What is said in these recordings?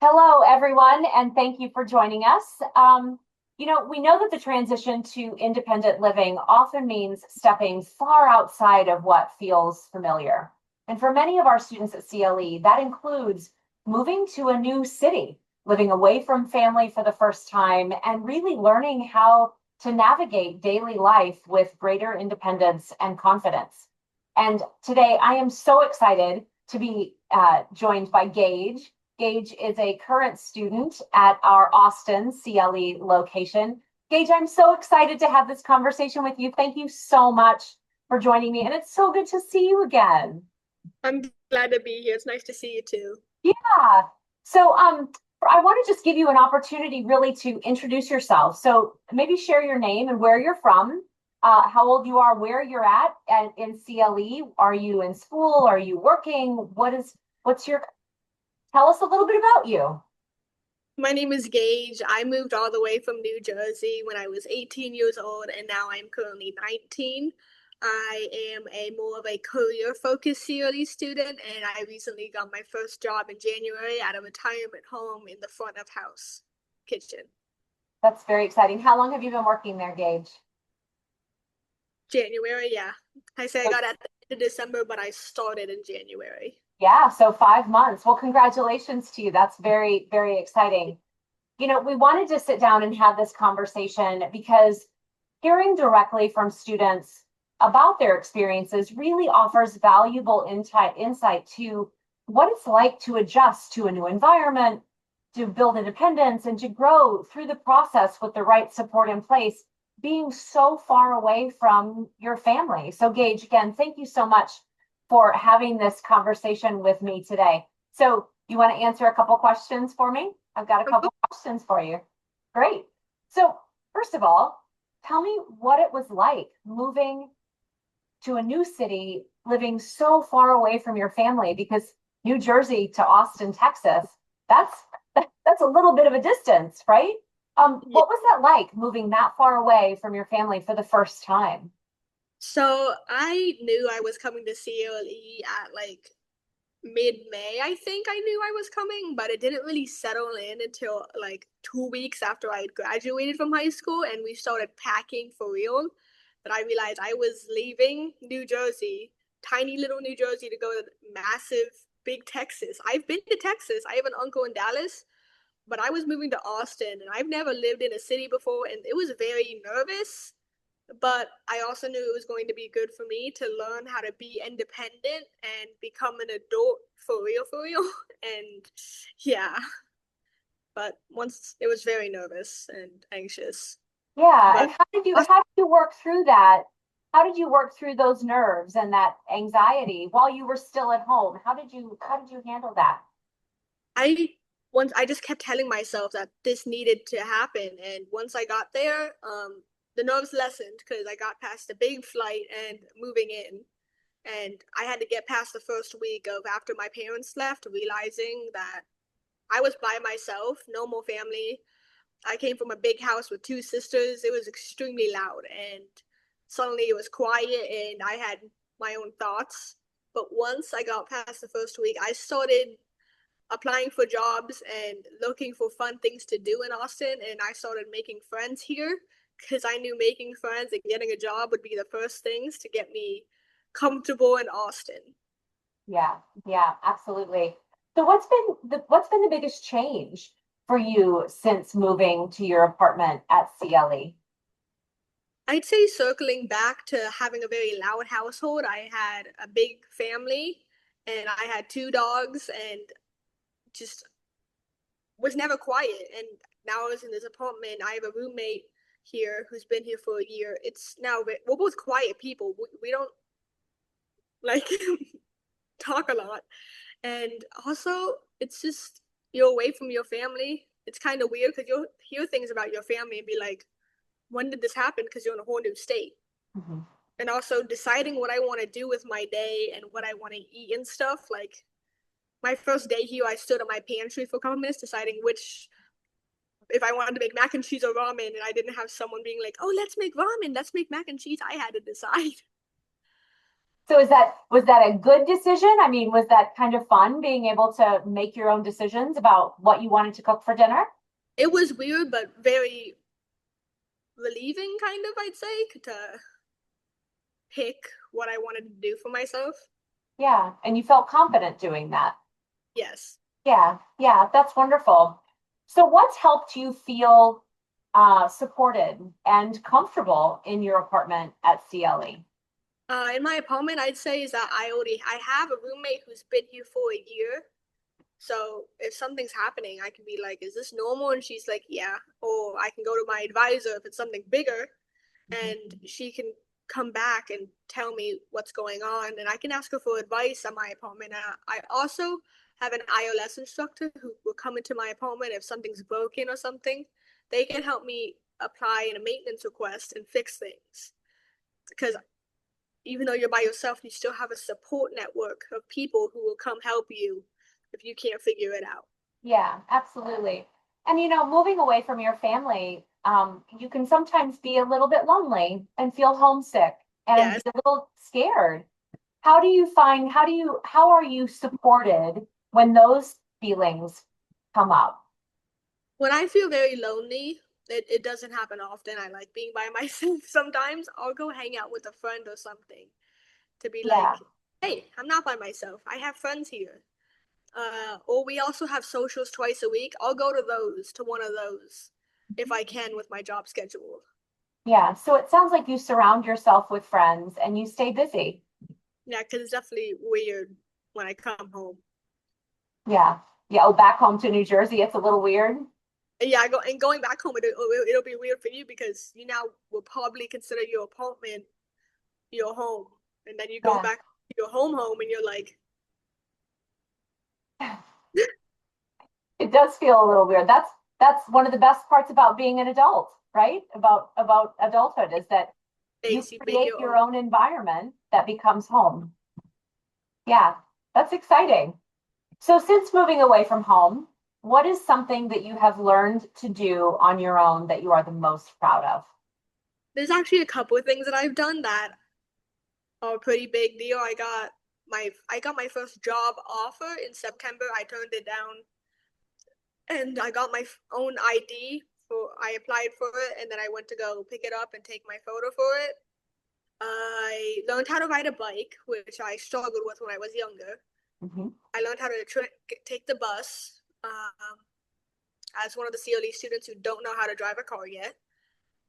Hello, everyone, and thank you for joining us. We know that the transition to independent living often means stepping far outside of what feels familiar. And for many of our students at CLE, that includes moving to a new city, living away from family for the first time, and really learning how to navigate daily life with greater independence and confidence. And today, I am so excited to be joined by Gaige. Gaige is a current student at our Austin CLE location. Gaige, I'm so excited to have this conversation with you. Thank you so much for joining me, and it's so good to see you again. I'm glad to be here. It's nice to see you too. Yeah. So, I want to just give you an opportunity really to introduce yourself. So maybe share your name and where you're from, how old you are, where you're at and in CLE. Are you in school? Are you working? What's your Tell us a little bit about you. My name is Gaige. I moved all the way from New Jersey when I was 18 years old, and now I'm currently 19. I am a more of a career-focused CLE student, and I recently got my first job in January at a retirement home in the front of house kitchen. That's very exciting. How long have you been working there, Gaige? January, yeah. I say I got at the end of December, but I started in January. Yeah, so 5 months. Well, congratulations to you. That's very, very exciting. We wanted to sit down and have this conversation because hearing directly from students about their experiences really offers valuable insight to what it's like to adjust to a new environment, to build independence, and to grow through the process with the right support in place, being so far away from your family. So, Gaige, again, thank you so much for having this conversation with me today. So, you want to answer a couple questions for me? I've got a couple questions for you. Great. So, first of all, tell me what it was like moving to a new city, living so far away from your family, because New Jersey to Austin, Texas, that's that's a little bit of a distance, right? Yeah. What was that like moving that far away from your family for the first time? So I knew I was coming to CLE at like mid-May. I think I knew I was coming, but it didn't really settle in until like 2 weeks after I had graduated from high school and we started packing for real. But I realized I was leaving New Jersey, tiny little New Jersey, to go to massive, big Texas. I've been to Texas. I have an uncle in Dallas, but I was moving to Austin and I've never lived in a city before, and it was very nervous, but I also knew it was going to be good for me to learn how to be independent and become an adult for real, for real. And yeah, but once it was very nervous and anxious. Yeah, But and how did you work through that? How did you work through those nerves and that anxiety while you were still at home? How did you handle that? I I just kept telling myself that this needed to happen, and once I got there, the nerves lessened because I got past the big flight and moving in. And I had to get past the first week of after my parents left, realizing that I was by myself, no more family. I came from a big house with two sisters. It was extremely loud, and suddenly it was quiet, and I had my own thoughts. But once I got past the first week, I started applying for jobs and looking for fun things to do in Austin, and I started making friends here because I knew making friends and getting a job would be the first things to get me comfortable in Austin. Yeah, yeah, absolutely. So what's been the biggest change for you since moving to your apartment at CLE? I'd say circling back to having a very loud household, I had a big family and I had two dogs and just was never quiet. And now I was in this apartment. I have a roommate here who's been here for a year. It's now we're both quiet people. We don't like talk a lot. And also, it's just you're away from your family. It's kind of weird because you'll hear things about your family and be like, when did this happen? Because you're in a whole new state. Mhm. And also deciding what I want to do with my day and what I want to eat and stuff. Like my first day here, I stood at my pantry for a couple minutes deciding which if I wanted to make mac and cheese or ramen, and I didn't have someone being like, "Oh, let's make ramen, let's make mac and cheese." I had to decide. So was that a good decision? I mean, was that kind of fun being able to make your own decisions about what you wanted to cook for dinner? It was weird, but very relieving, kind of, I'd say, to pick what I wanted to do for myself. Yeah, and you felt confident doing that. Yes. Yeah, yeah, that's wonderful. So what's helped you feel supported and comfortable in your apartment at CLE? In my apartment, I'd say is that I have a roommate who's been here for a year. So if something's happening, I can be like, "Is this normal?" And she's like, "Yeah." Or I can go to my advisor if it's something bigger, and she can come back and tell me what's going on, and I can ask her for advice on my apartment. I also have an ILS instructor who will come into my apartment if something's broken or something. They can help me apply in a maintenance request and fix things because even though you're by yourself, you still have a support network of people who will come help you if you can't figure it out. Yeah, absolutely. And moving away from your family, you can sometimes be a little bit lonely and feel homesick and Yes. be a little scared. How are you supported when those feelings come up? When I feel very lonely, it doesn't happen often. I like being by myself sometimes. I'll go hang out with a friend or something to be Yeah, like, hey, I'm not by myself. I have friends here. Or we also have socials twice a week. I'll go to those, to one of those, if I can with my job schedule. yeah. So it sounds like you surround yourself with friends and you stay busy. Yeah, because it's definitely weird when I come home. Yeah. Yeah. Oh, back home to New Jersey, it's a little weird. Yeah, going back home, it'll be weird for you because you now will probably consider your apartment your home, and then you go Yeah. back to your home, and you're like, It does feel a little weird. That's one of the best parts about being an adult, right? About adulthood is that you space, you make create your your own. own environment that becomes home. Yeah, that's exciting. So since moving away from home, what is something that you have learned to do on your own that you are the most proud of? There's actually a couple of things that I've done that are a pretty big deal. I got my first job offer in September. I turned it down, and I got my own ID for. I applied for it, and then I went to go pick it up and take my photo for it. I learned how to ride a bike, which I struggled with when I was younger. Mhm. I learned how to take the bus as one of the CLE students who don't know how to drive a car yet.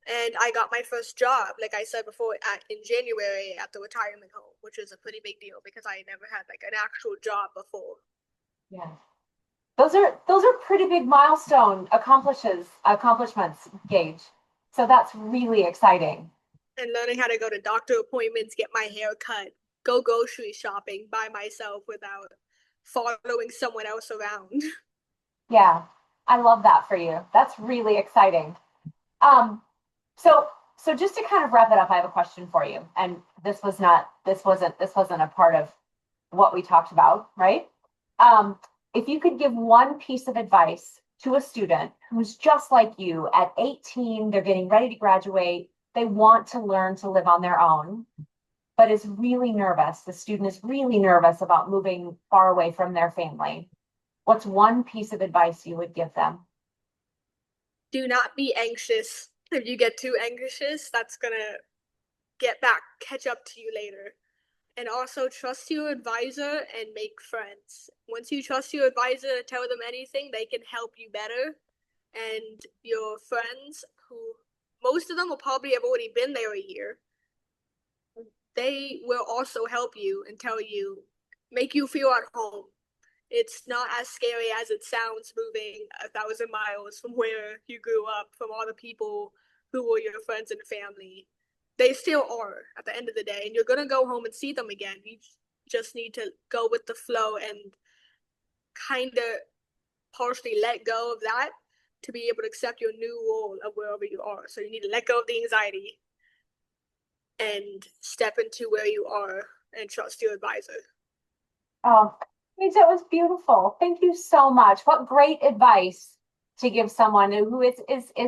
And I got my first job, like I said before, in January at the retirement home, which is a pretty big deal because I never had like an actual job before. Yeah. Those are pretty big milestone accomplishments, Gage. So that's really exciting. And learning how to go to doctor appointments, get my hair cut, go grocery shopping by myself without following someone else around. Yeah, I love that for you. That's really exciting. Um, so so just to kind of wrap it up, I have a question for you. And this wasn't a part of what we talked about, right? Um, if you could give one piece of advice to a student who's just like you at 18, they're getting ready to graduate, they want to learn to live on their own, but is really nervous. The student is really nervous about moving far away from their family. What's one piece of advice you would give them? Do not be anxious. If you get too anxious, that's gonna catch up to you later. And also trust your advisor and make friends. Once you trust your advisor to tell them anything, they can help you better. And your friends, who most of them will probably have already been there a year, they will also help you and tell you, make you feel at home. It's not as scary as it sounds moving 1,000 miles from where you grew up, from all the people who were your friends and family. They still are at the end of the day, and you're gonna go home and see them again. You just need to go with the flow and kind of partially let go of that to be able to accept your new role of wherever you are. So you need to let go of the anxiety and step into where you are and trust your advisor. Oh, that was beautiful. Thank you so much. What great advice to give someone who is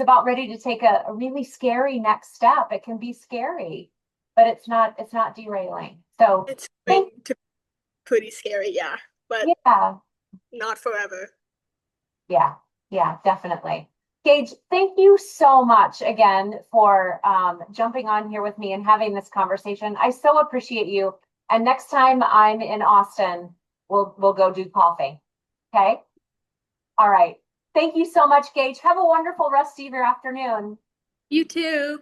about ready to take a really scary next step. It can be scary, but it's not derailing. So It's thank, going to be pretty scary, yeah, but yeah, not forever. yeah, yeah, definitely. Gaige, thank you so much again for jumping on here with me and having this conversation. I so appreciate you. And next time I'm in Austin, we'll go do coffee. Okay. All right. Thank you so much, Gaige. Have a wonderful rest of your afternoon. You too.